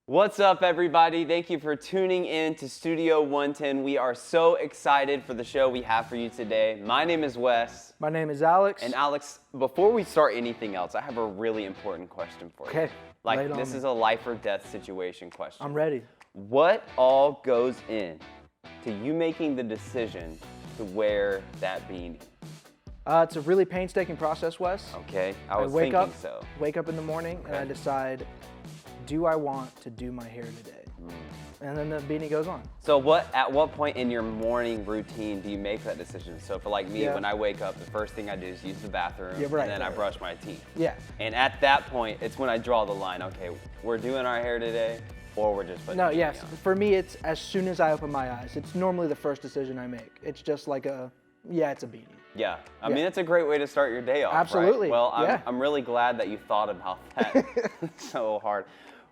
What's up, everybody? Thank you for tuning in to Studio 110. We are so excited for the show we have for you today. My name is Wes. My name is Alex. And Alex, before we start anything else, I have a really important question for you. Okay. Like, this is a life or death situation question. I'm ready. What all goes in to you making the decision to wear that beanie? It's a really painstaking process, Wes. Okay, I was thinking so. Wake up in the morning and I decide, do I want to do my hair today? And then the beanie goes on. So at what point in your morning routine do you make that decision? So for like me, when I wake up, the first thing I do is use the bathroom, and then I brush my teeth. Yeah. And at that point, it's when I draw the line, okay, we're doing our hair today, or we're just putting the beanie on. For me, it's as soon as I open my eyes. It's normally the first decision I make. It's just like it's a beanie. Yeah, I mean, it's a great way to start your day off, Absolutely. Right? Well, I'm really glad that you thought about that so hard.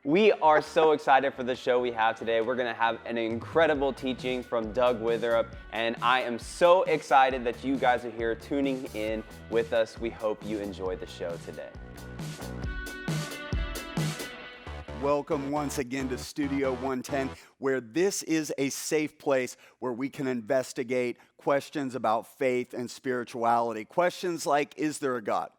We are so excited for the show we have today. We're going to have an incredible teaching from Doug Witherup, and I am so excited that you guys are here tuning in with us. We hope you enjoy the show today. Welcome once again to Studio 110, where this is a safe place where we can investigate questions about faith and spirituality. Questions like, is there a God?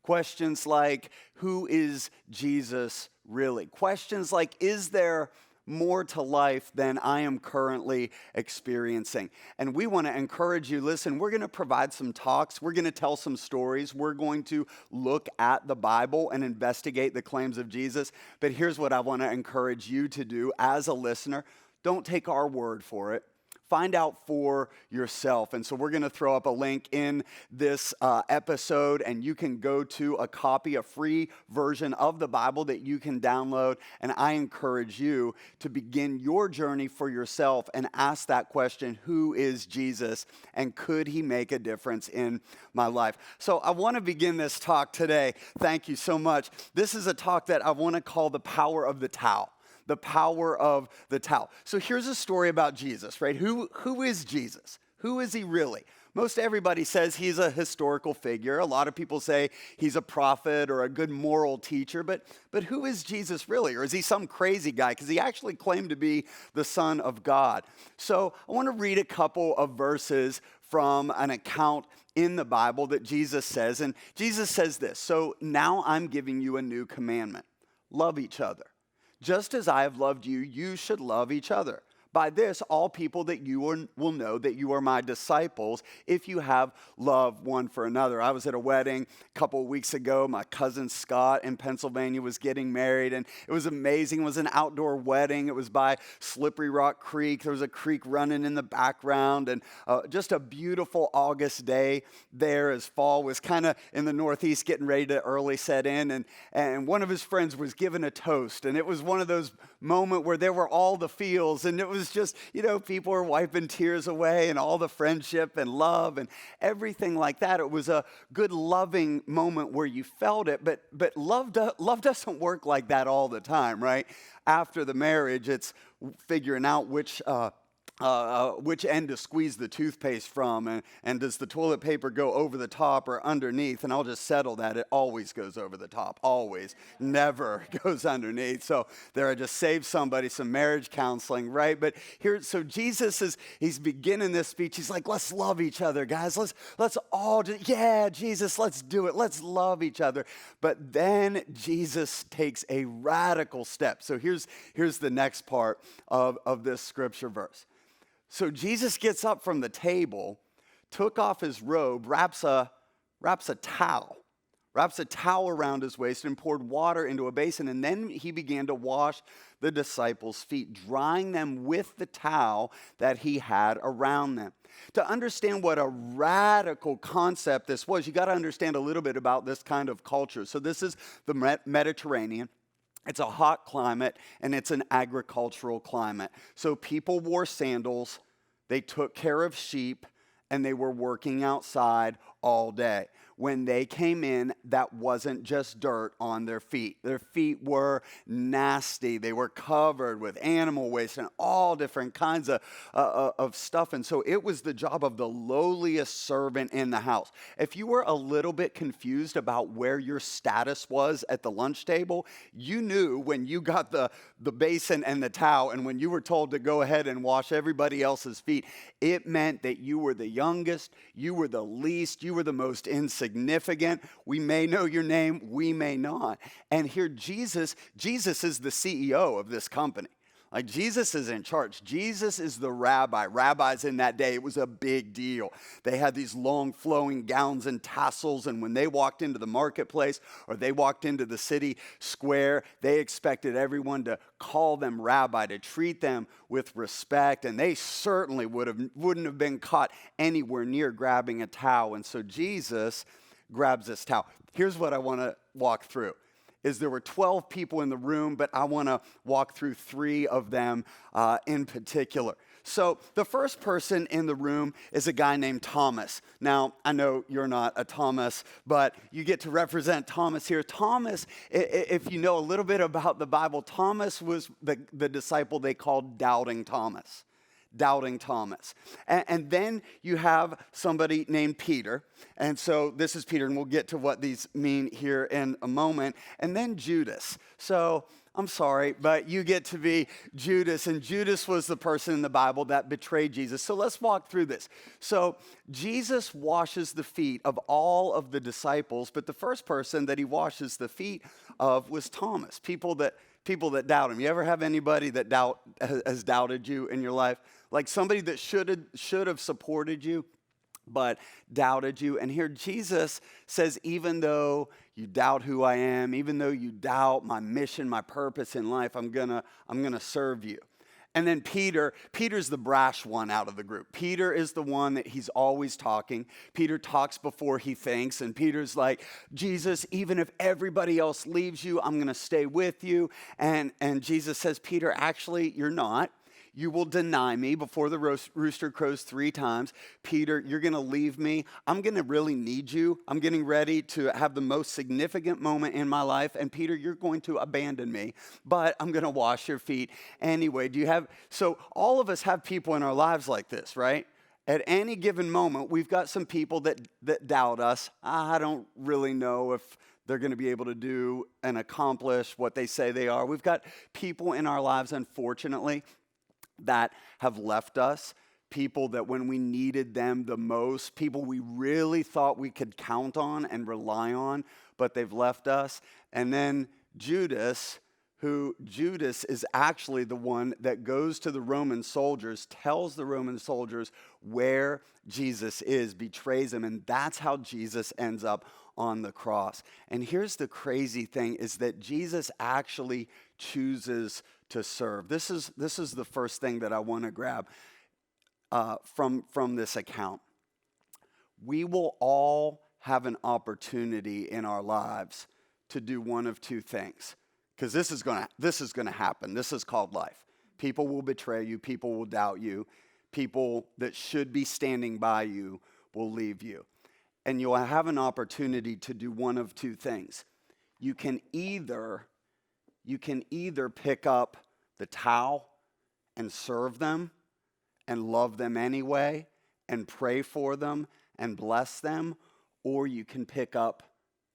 Questions like, who is Jesus really? Questions like, is there more to life than I am currently experiencing? And we want to encourage you, listen, we're going to provide some talks. We're going to tell some stories. We're going to look at the Bible and investigate the claims of Jesus. But here's what I want to encourage you to do as a listener. Don't take our word for it. Find out for yourself. And so we're going to throw up a link in this episode, and you can go to a free version of the Bible that you can download. And I encourage you to begin your journey for yourself and ask that question, who is Jesus, and could he make a difference in my life? So I want to begin this talk today. Thank you so much. This is a talk that I want to call the power of the towel. The power of the towel. So here's a story about Jesus, right? Who is Jesus? Who is he really? Most everybody says he's a historical figure. A lot of people say he's a prophet or a good moral teacher, but who is Jesus really? Or is he some crazy guy? Because he actually claimed to be the Son of God. So I want to read a couple of verses from an account in the Bible that Jesus says. And Jesus says this, so now I'm giving you a new commandment. Love each other. Just as I have loved you, you should love each other. By this, all people will know that you are my disciples if you have love one for another. I was at a wedding a couple of weeks ago. My cousin Scott in Pennsylvania was getting married, and it was amazing. It was an outdoor wedding. It was by Slippery Rock Creek. There was a creek running in the background, and just a beautiful August day there as fall was kind of in the Northeast getting ready to early set in, and one of his friends was given a toast, and it was one of those moments where there were all the feels, and it was just, people were wiping tears away and all the friendship and love and everything like that. It was a good, loving moment where you felt it, but love doesn't work like that all the time, right? After the marriage, it's figuring out which end to squeeze the toothpaste from, and does the toilet paper go over the top or underneath? And I'll just settle that. It always goes over the top, always, never goes underneath. So there, I just saved somebody some marriage counseling, right? But here, so Jesus he's beginning this speech. He's like, let's love each other, guys. Let's all Jesus, let's do it. Let's love each other. But then Jesus takes a radical step. So here's the next part of this scripture verse. So Jesus gets up from the table, took off his robe, wraps a towel around his waist, and poured water into a basin. And then he began to wash the disciples' feet, drying them with the towel that he had around them. To understand what a radical concept this was, you got to understand a little bit about this kind of culture. So this is the Mediterranean. It's a hot climate, and it's an agricultural climate. So people wore sandals, they took care of sheep, and they were working outside all day. when they came in that wasn't just dirt on their feet. Their feet were nasty. They were covered with animal waste and all different kinds of stuff. And so it was the job of the lowliest servant in the house. If you were a little bit confused about where your status was at the lunch table, you knew when you got the basin and the towel, and when you were told to go ahead and wash everybody else's feet, it meant that you were the youngest, you were the least, you were the most insignificant. We may know your name, we may not. And here Jesus is the CEO of this company. Like, Jesus is in charge. Jesus is the rabbi. Rabbis in that day, it was a big deal. They had these long flowing gowns and tassels, and when they walked into the marketplace or they walked into the city square, they expected everyone to call them rabbi, to treat them with respect, and they certainly wouldn't have been caught anywhere near grabbing a towel. And so Jesus grabs this towel. Here's what I want to walk through. There were 12 people in the room, but I want to walk through 3 of them in particular. So the first person in the room is a guy named Thomas. Now, I know you're not a Thomas, but you get to represent Thomas here. Thomas, if you know a little bit about the Bible, Thomas was the disciple they called Doubting Thomas. Doubting Thomas. And then you have somebody named Peter. And so this is Peter, and we'll get to what these mean here in a moment. And then Judas. So I'm sorry, but you get to be Judas. And Judas was the person in the Bible that betrayed Jesus. So let's walk through this. So Jesus washes the feet of all of the disciples, but the first person that he washes the feet of was Thomas. People that doubt him. You ever have anybody that has doubted you in your life? Like somebody that should have supported you, but doubted you. And here Jesus says, even though you doubt who I am, even though you doubt my mission, my purpose in life, I'm gonna serve you. And then Peter's the brash one out of the group. Peter is the one that he's always talking. Peter talks before he thinks, and Peter's like, Jesus, even if everybody else leaves you, I'm going to stay with you. And Jesus says, Peter, actually, you're not. You will deny me before the rooster crows 3 times. Peter, you're going to leave me. I'm going to really need you. I'm getting ready to have the most significant moment in my life. And Peter, you're going to abandon me, but I'm going to wash your feet anyway. So all of us have people in our lives like this, right? At any given moment, we've got some people that doubt us. I don't really know if they're going to be able to do and accomplish what they say they are. We've got people in our lives, unfortunately, that have left us, people that when we needed them the most, people we really thought we could count on and rely on, but they've left us. And then Judas is actually the one that goes to the Roman soldiers, tells the Roman soldiers where Jesus is, betrays him, and that's how Jesus ends up on the cross. And here's the crazy thing, is that Jesus actually chooses to serve. This is the first thing that I want to grab from this account. We will all have an opportunity in our lives to do one of 2 things, because this is going to happen. This is called life. People will betray you. People will doubt you. People that should be standing by you will leave you. And you'll have an opportunity to do one of 2 things. You can either pick up the towel and serve them and love them anyway and pray for them and bless them, or you can pick up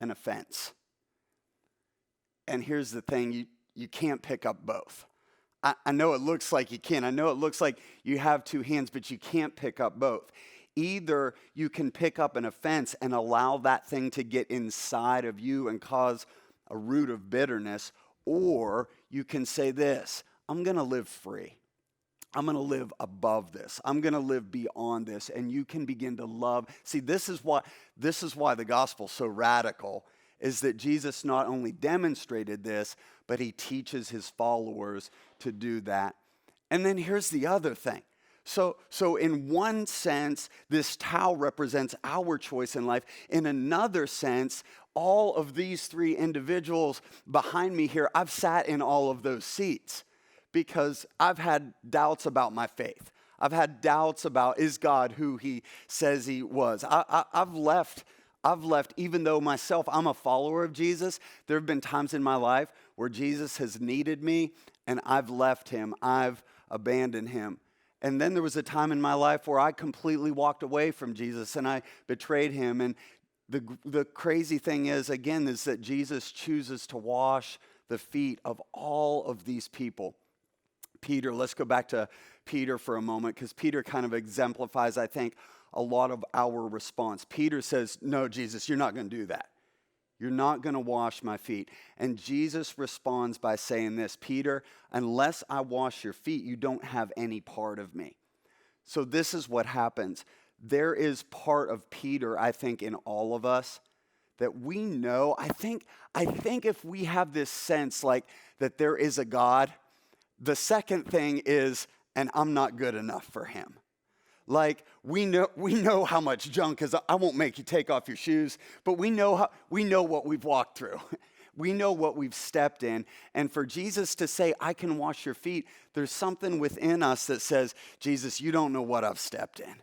an offense. And here's the thing, you can't pick up both. I know it looks like you can. I know it looks like you have 2 hands, but you can't pick up both. Either you can pick up an offense and allow that thing to get inside of you and cause a root of bitterness, or you can say this, I'm going to live free. I'm going to live above this. I'm going to live beyond this, and you can begin to love. See, this is why the gospel's so radical, is that Jesus not only demonstrated this, but he teaches his followers to do that. And then here's the other thing. So in one sense, this towel represents our choice in life. In another sense, all of these 3 individuals behind me here, I've sat in all of those seats because I've had doubts about my faith. I've had doubts about, is God who he says he was? I've left I've left, even though myself, I'm a follower of Jesus, there have been times in my life where Jesus has needed me and I've left him, I've abandoned him. And then there was a time in my life where I completely walked away from Jesus and I betrayed him. And the crazy thing is, again, is that Jesus chooses to wash the feet of all of these people. Peter, let's go back to Peter for a moment, because Peter kind of exemplifies, I think, a lot of our response. Peter says, no, Jesus, you're not going to do that. You're not going to wash my feet. And Jesus responds by saying this, Peter, unless I wash your feet, you don't have any part of me. So this is what happens. There is part of Peter, I think, in all of us that we know. I think if we have this sense like that there is a God, the second thing is, and I'm not good enough for him. Like we know how much junk is. I won't make you take off your shoes, but we know what we've walked through. We know what we've stepped in. And for Jesus to say, I can wash your feet, there's something within us that says, Jesus, you don't know what I've stepped in.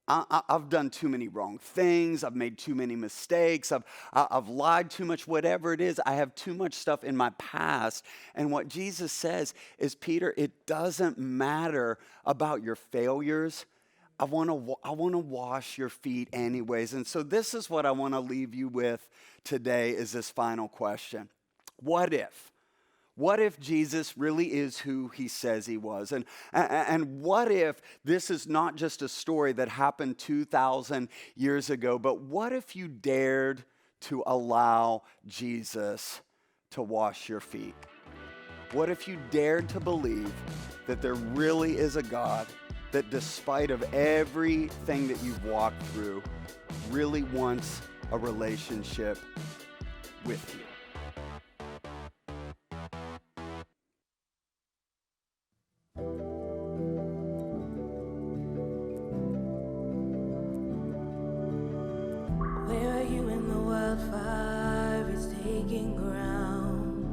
I've done too many wrong things. I've made too many mistakes. I've lied too much, whatever it is. I have too much stuff in my past. And what Jesus says is, Peter, it doesn't matter about your failures. I want to wash your feet anyways. And so this is what I want to leave you with today is this final question. What if? What if Jesus really is who he says he was? And what if this is not just a story that happened 2,000 years ago, but what if you dared to allow Jesus to wash your feet? What if you dared to believe that there really is a God that despite of everything that you've walked through, really wants a relationship with you? Where are you when the wildfire is taking ground?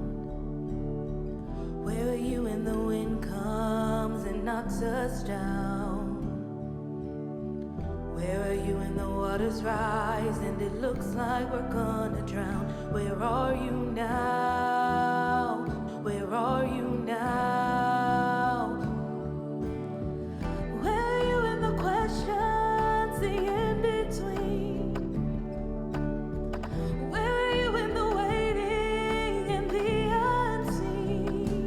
Where are you when the wind comes and knocks us down? Where are you when the waters rise and it looks like we're gonna drown? Where are you now? Where are you now? Where are you in the questions, the in-between? Where are you in the waiting and the unseen?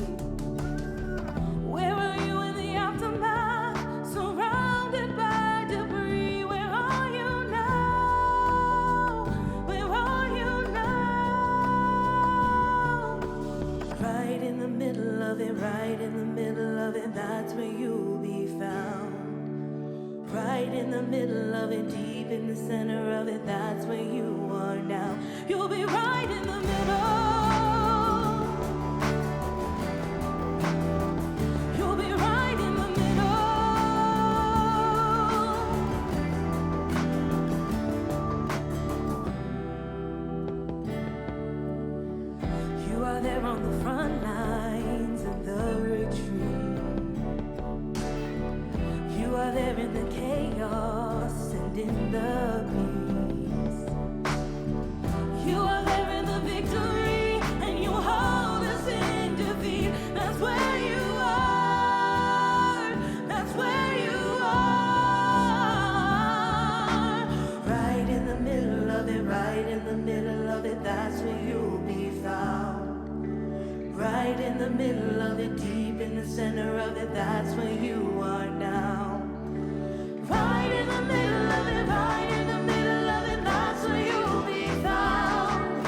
Where are you in the aftermath, surrounded by debris? Where are you now? Where are you now? Right in the middle of it, right in the middle of it, that's where you'll be found. Right in the middle of it, deep in the center of it, that's where you are now. You'll be right in the middle. You'll be right in the middle. You are there on the front lines in the retreat. You are there in the chaos and in the peace. You are there in the victory, and you hold us in defeat. That's where you are. That's where you are. Right in the middle of it, right in the middle of it, that's where you'll be found. Right in the middle of it, deep in the center of it, that's where you are now. Right in the middle of it, right in the middle of it, that's where you'll be found.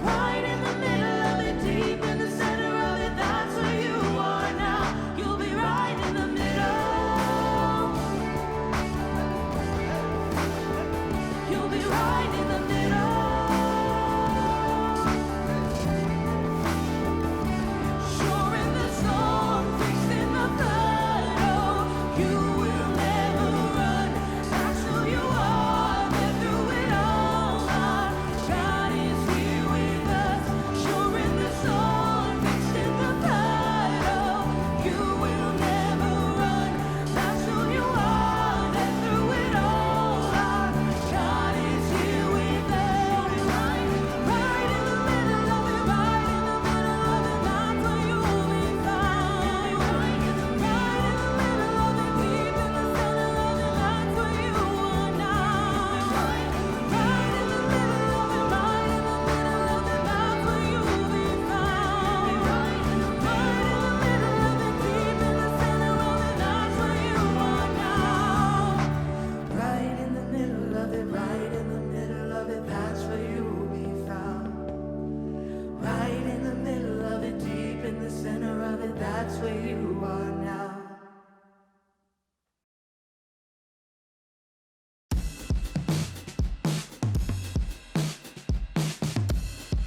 Right in the middle of it, deep in the center of it, that's where you are now. You'll be right in the middle. You'll be right in the middle. Sure in the storm, fixed in the flood, oh, you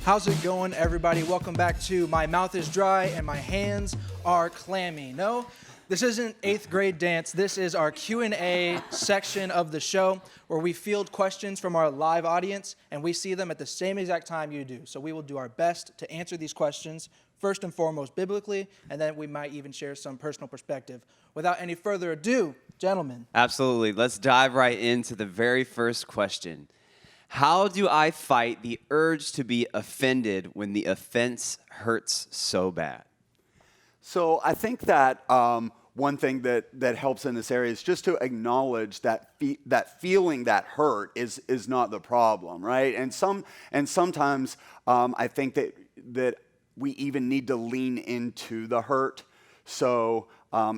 How's it going, everybody? Welcome back to My Mouth is Dry and My Hands Are Clammy. No, this isn't 8th grade dance. This is our Q&A section of the show where we field questions from our live audience and we see them at the same exact time you do. So we will do our best to answer these questions, first and foremost biblically, and then we might even share some personal perspective. Without any further ado, gentlemen. Absolutely. Let's dive right into the very first question. How do I fight the urge to be offended when the offense hurts so bad? So I think that one thing that helps in this area is just to acknowledge that that feeling, that hurt is not the problem, right? And sometimes I think that we even need to lean into the hurt. So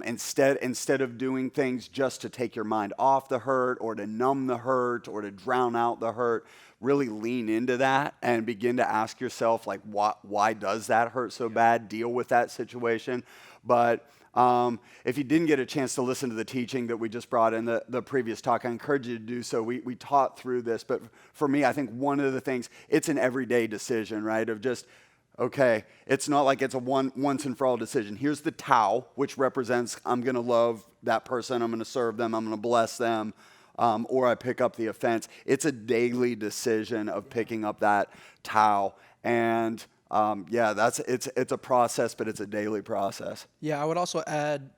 instead of doing things just to take your mind off the hurt or to numb the hurt or to drown out the hurt, really lean into that and begin to ask yourself, like, why does that hurt so bad? Deal with that situation. But if you didn't get a chance to listen to the teaching that we just brought in the previous talk, I encourage you to do so. We taught through this, but for me, I think one of the things, it's an everyday decision, right, of just, okay, it's not like it's a once and for all decision. Here's the tau, which represents I'm going to love that person, I'm going to serve them, I'm going to bless them, or I pick up the offense. It's a daily decision of picking up that tau. And it's a process, but it's a daily process. Yeah, I would also add,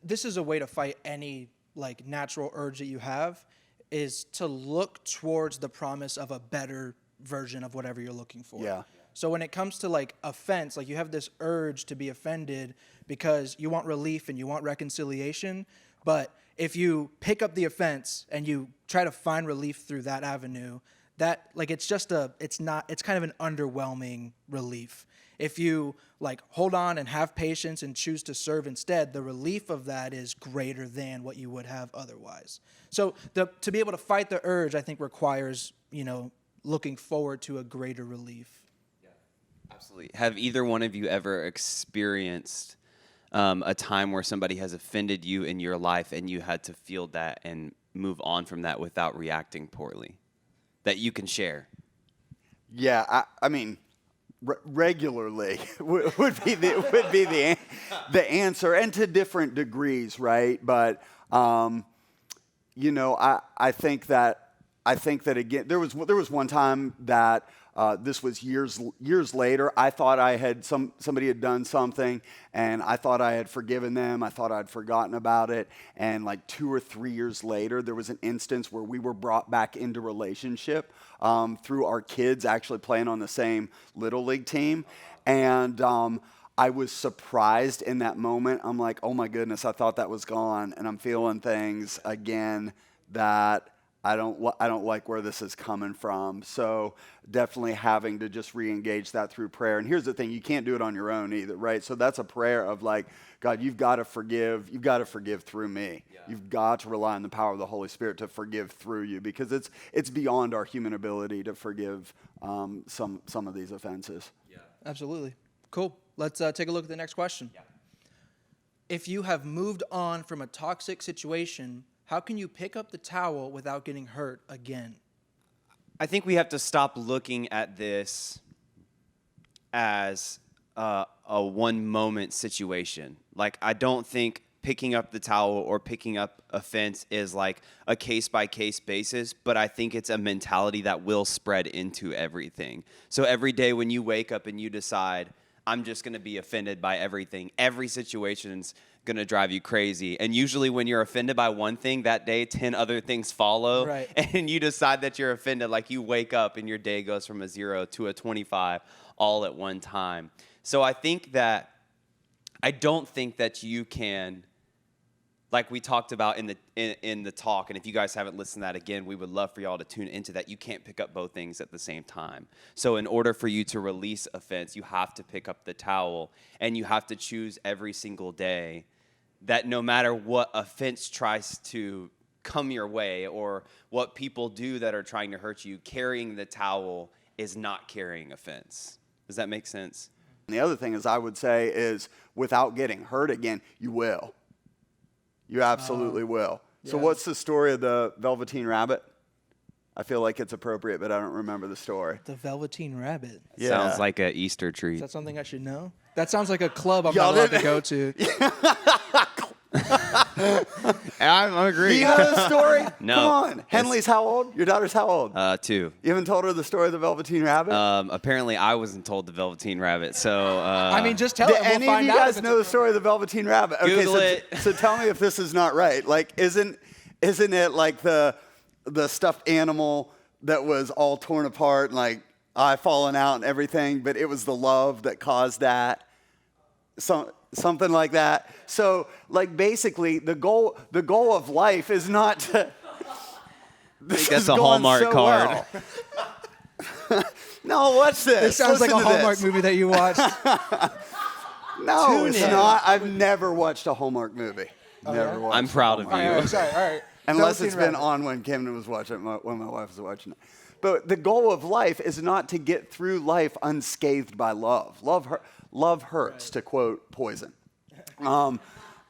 this is a way to fight any like natural urge that you have, is to look towards the promise of a better version of whatever you're looking for. Yeah. So when it comes to like offense, like you have this urge to be offended because you want relief and you want reconciliation, but if you pick up the offense and you try to find relief through that avenue, that like it's kind of an underwhelming relief. If you like hold on and have patience and choose to serve instead, the relief of that is greater than what you would have otherwise. So to be able to fight the urge, I think requires, looking forward to a greater relief. Absolutely. Have either one of you ever experienced a time where somebody has offended you in your life and you had to feel that and move on from that without reacting poorly? That you can share? Yeah, I mean, regularly would be the answer, and to different degrees, right? But I think that again, there was one time that this was years later. I thought I had somebody had done something, and I thought I had forgiven them. I thought I'd forgotten about it, and like 2 or 3 years later, there was an instance where we were brought back into relationship through our kids actually playing on the same Little League team, and I was surprised in that moment. I'm like, oh my goodness, I thought that was gone, and I'm feeling things again that I don't like where this is coming from. So definitely having to just re-engage that through prayer. And here's the thing, you can't do it on your own either, right? So that's a prayer of like, God, you've got to forgive through me. Yeah. You've got to rely on the power of the Holy Spirit to forgive through you, because it's beyond our human ability to forgive some of these offenses. Yeah. Absolutely. Cool. Let's take a look at the next question. Yeah. If you have moved on from a toxic situation, how can you pick up the towel without getting hurt again? I think we have to stop looking at this as a one-moment situation. Like, I don't think picking up the towel or picking up offense is like a case-by-case basis, but I think it's a mentality that will spread into everything. So every day when you wake up and you decide, I'm just going to be offended by everything, every situation's going to drive you crazy. And usually when you're offended by one thing that day, 10 other things follow. Right. And you decide that you're offended. Like, you wake up and your day goes from a 0 to a 25 all at one time. So I don't think that you can, like we talked about in the talk, and if you guys haven't listened to that again, we would love for y'all to tune into that. You can't pick up both things at the same time. So in order for you to release offense, you have to pick up the towel, and you have to choose every single day that no matter what offense tries to come your way or what people do that are trying to hurt you, carrying the towel is not carrying offense. Does that make sense? And the other thing is, I would say, is without getting hurt again, you will. You absolutely will. So what's the story of the Velveteen Rabbit? I feel like it's appropriate, but I don't remember the story. The Velveteen Rabbit. Yeah. Sounds like an Easter Is treat. that something I should know? That sounds like a club I'm Y'all not allowed to didn't- go to. I Do agree. you know the story? No. Come on. Henley's how old? Your daughter's how old? 2. You haven't told her the story of the Velveteen Rabbit? Apparently, I wasn't told the Velveteen Rabbit, so I mean, just tell Do her. We'll any of find you out guys if know the story of the Velveteen Rabbit? Google so, it. So tell me if this is not right. Like, isn't it like the stuffed animal that was all torn apart and like eye falling out and everything, but it was the love that caused that? Something like that. So, like, basically, the goal of life is not to. This that's is a going Hallmark so well. No, what's this? This sounds like a Listen to Hallmark this. movie that you watched. No, Tune it's in. not. I've never watched a Hallmark movie. Never watched. I'm proud of All right, you. sorry, all right. Unless Velveteen it's been Rabbit. on when Camden was watching it, when my wife was watching it. But the goal of life is not to get through life unscathed by love. Love hurts, to quote Poison.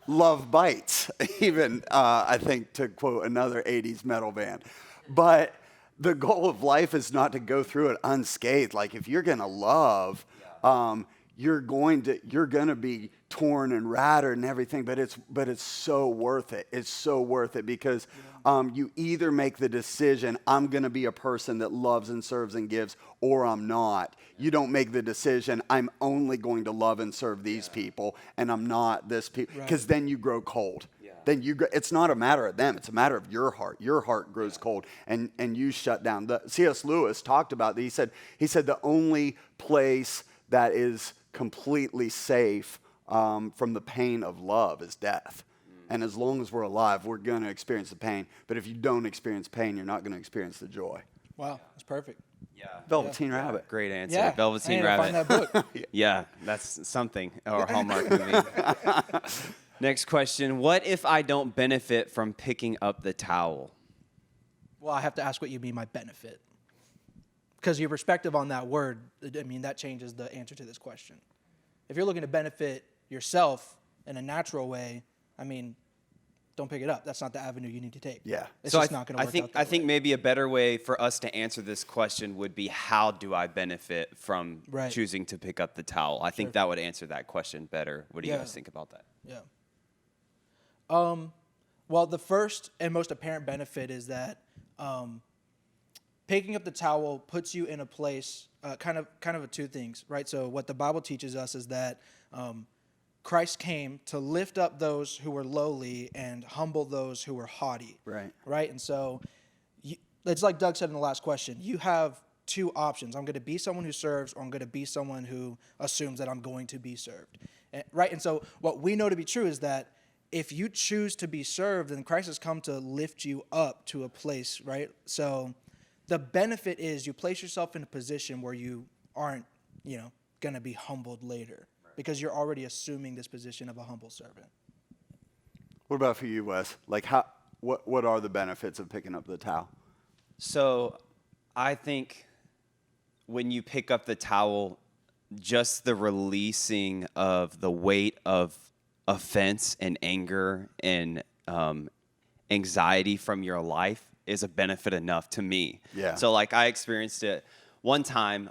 Love bites, even, I think, to quote another 80s metal band. But the goal of life is not to go through it unscathed. Like, if you're going to love, you're going to be torn and rattled and everything, but it's so worth it. It's so worth it because you either make the decision, I'm going to be a person that loves and serves and gives, or I'm not. You don't make the decision, I'm only going to love and serve these people, and I'm not this people, because then you grow cold. Then it's not a matter of them, it's a matter of your heart. Your heart grows cold, and you shut down. C.S. Lewis talked about that. He said the only place that is completely safe from the pain of love is death. And as long as we're alive, we're going to experience the pain. But if you don't experience pain, you're not going to experience the joy. Wow, that's perfect. Yeah. Velveteen Rabbit. Great answer. Yeah, Velveteen I need to Rabbit. find that book. Yeah, that's something. Or a Hallmark movie. Next question. What if I don't benefit from picking up the towel? Well, I have to ask what you mean by benefit. Because your perspective on that word, I mean, that changes the answer to this question. If you're looking to benefit yourself in a natural way, I mean, don't pick it up. That's not the avenue you need to take. Yeah. It's So just not going to work out that I think way. maybe a better way for us to answer this question would be, how do I benefit from Right. choosing to pick up the towel? I think that would answer that question better. What do you Yeah. guys think about that? Yeah. Well, the first and most apparent benefit is that picking up the towel puts you in a place, kind of two things, right? So what the Bible teaches us is that Christ came to lift up those who were lowly and humble those who were haughty. Right. Right? And so it's like Doug said in the last question. You have two options. I'm going to be someone who serves, or I'm going to be someone who assumes that I'm going to be served. Right? And so what we know to be true is that if you choose to be served, then Christ has come to lift you up to a place, right? So the benefit is you place yourself in a position where you aren't, going to be humbled later, because you're already assuming this position of a humble servant. What about for you, Wes? Like, what are the benefits of picking up the towel? So I think when you pick up the towel, just the releasing of the weight of offense and anger and anxiety from your life is a benefit enough to me. Yeah. So like I experienced it one time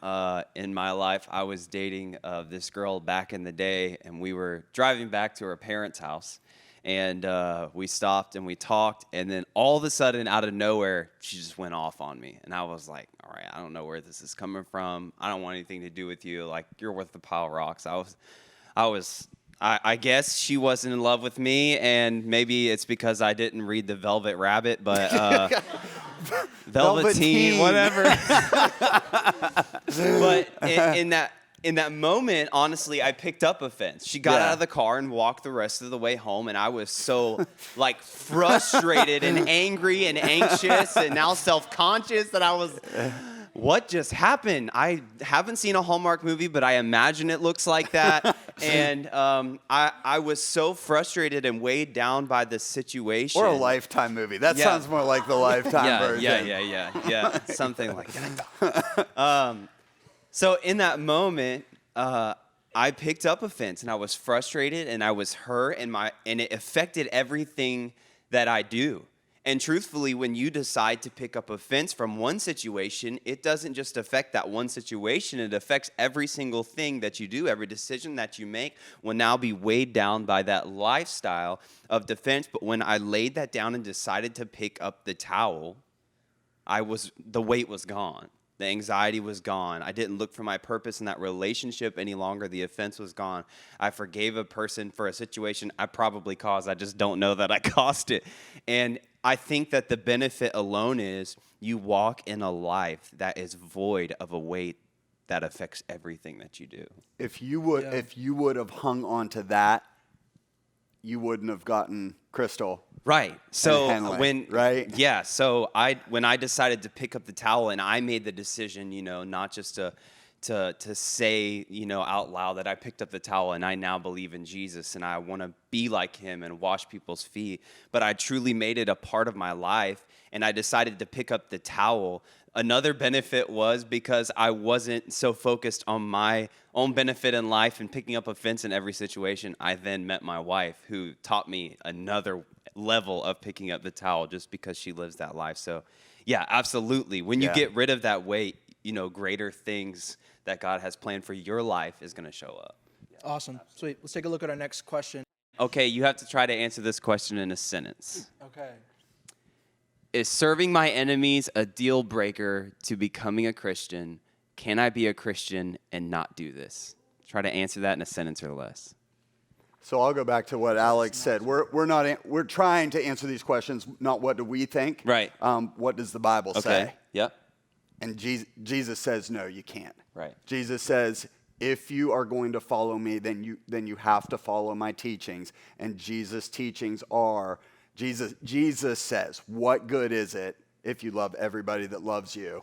in my life. I was dating this girl back in the day, and we were driving back to her parents' house, and we stopped and we talked, and then all of a sudden, out of nowhere, she just went off on me, and I was like, all right, I don't know where this is coming from. I don't want anything to do with you. Like, you're worth the pile of rocks. I guess she wasn't in love with me, and maybe it's because I didn't read The Velvet Rabbit, but Velveteen, whatever. But in that moment, honestly, I picked up offense. She got out of the car and walked the rest of the way home, and I was so like frustrated and angry and anxious and now self-conscious that I was... What just happened? I haven't seen a Hallmark movie, but I imagine it looks like that. And I was so frustrated and weighed down by the situation. Or a Lifetime movie. That sounds more like the Lifetime version. Yeah, something like that. So in that moment, I picked up offense, and I was frustrated, and I was hurt, and it affected everything that I do. And truthfully, when you decide to pick up offense from one situation, it doesn't just affect that one situation. It affects every single thing that you do. Every decision that you make will now be weighed down by that lifestyle of defense. But when I laid that down and decided to pick up the towel, the weight was gone. The anxiety was gone. I didn't look for my purpose in that relationship any longer. The offense was gone. I forgave a person for a situation I probably caused. I just don't know that I caused it. And I think that the benefit alone is you walk in a life that is void of a weight that affects everything that you do. If you would have hung on to that, you wouldn't have gotten Crystal. Right. So right? Yeah. So when I decided to pick up the towel and I made the decision, not just to say, out loud that I picked up the towel and I now believe in Jesus and I want to be like him and wash people's feet, but I truly made it a part of my life and I decided to pick up the towel. Another benefit was because I wasn't so focused on my own benefit in life and picking up offense in every situation. I then met my wife who taught me another level of picking up the towel just because she lives that life. So yeah, absolutely. When you get rid of that weight, greater things that God has planned for your life is going to show up. Awesome. Sweet. Let's take a look at our next question. Okay, you have to try to answer this question in a sentence. Okay. Is serving my enemies a deal breaker to becoming a Christian? Can I be a Christian and not do this? Try to answer that in a sentence or less. So I'll go back to what Alex said. We're trying to answer these questions, not what do we think. Right. What does the Bible say? Okay. Yep. And Jesus says, no, you can't. Right. Jesus says, if you are going to follow me, then you have to follow my teachings. And Jesus' teachings are, Jesus says, what good is it if you love everybody that loves you?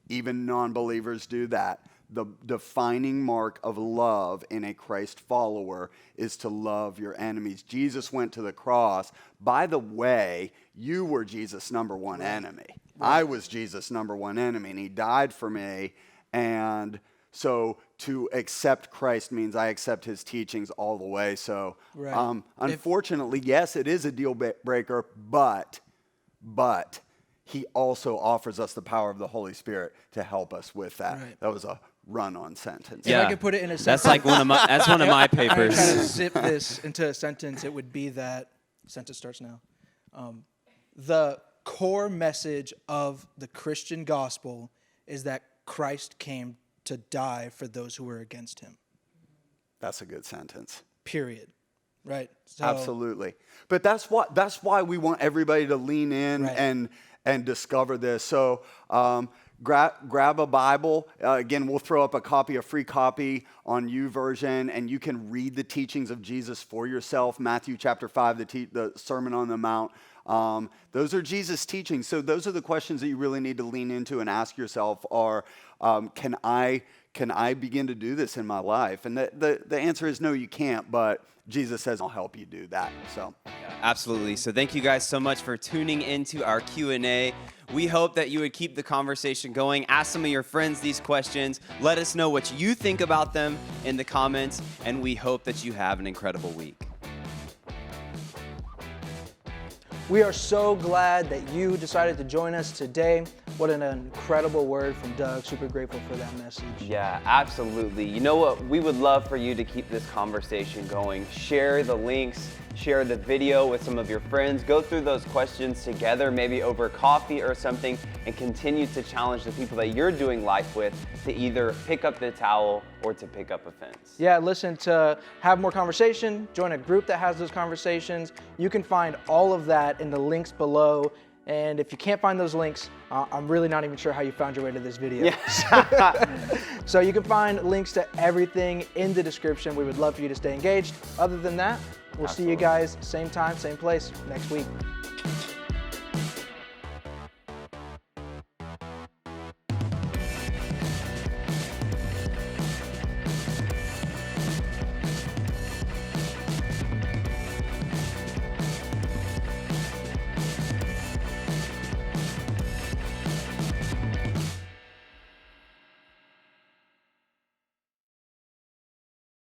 Even non-believers do that. The defining mark of love in a Christ follower is to love your enemies. Jesus went to the cross. By the way, you were Jesus' number one enemy. I was Jesus' number one enemy, and he died for me. And so to accept Christ means I accept his teachings all the way. So unfortunately, yes, it is a deal breaker, but he also offers us the power of the Holy Spirit to help us with that. Right. That was a run-on sentence. Yeah. If I could put it in a sentence. That's like one of my papers. If I try to zip this into a sentence, it would be that, sentence starts now. The core message of the Christian gospel is that Christ came to die for those who were against him. That's a good sentence. Period. Right? So, absolutely. But that's why we want everybody to lean in and discover this. So grab a Bible. Again, we'll throw up a free copy on YouVersion, and you can read the teachings of Jesus for yourself. Matthew chapter 5, the Sermon on the Mount. Those are Jesus' teachings. So those are the questions that you really need to lean into and ask yourself are, can I begin to do this in my life? And the answer is no, you can't, but Jesus says, I'll help you do that. So, absolutely. So thank you guys so much for tuning into our Q&A. We hope that you would keep the conversation going. Ask some of your friends these questions. Let us know what you think about them in the comments, and we hope that you have an incredible week. We are so glad that you decided to join us today. What an incredible word from Doug. Super grateful for that message. Yeah, absolutely. You know what? We would love for you to keep this conversation going. Share the links, share the video with some of your friends. Go through those questions together, maybe over coffee or something, and continue to challenge the people that you're doing life with to either pick up the towel or to pick up offense. Yeah, listen, to have more conversation, join a group that has those conversations. You can find all of that in the links below. And if you can't find those links, I'm really not even sure how you found your way to this video. Yeah. So you can find links to everything in the description. We would love for you to stay engaged. Other than that, we'll see you guys same time, same place next week.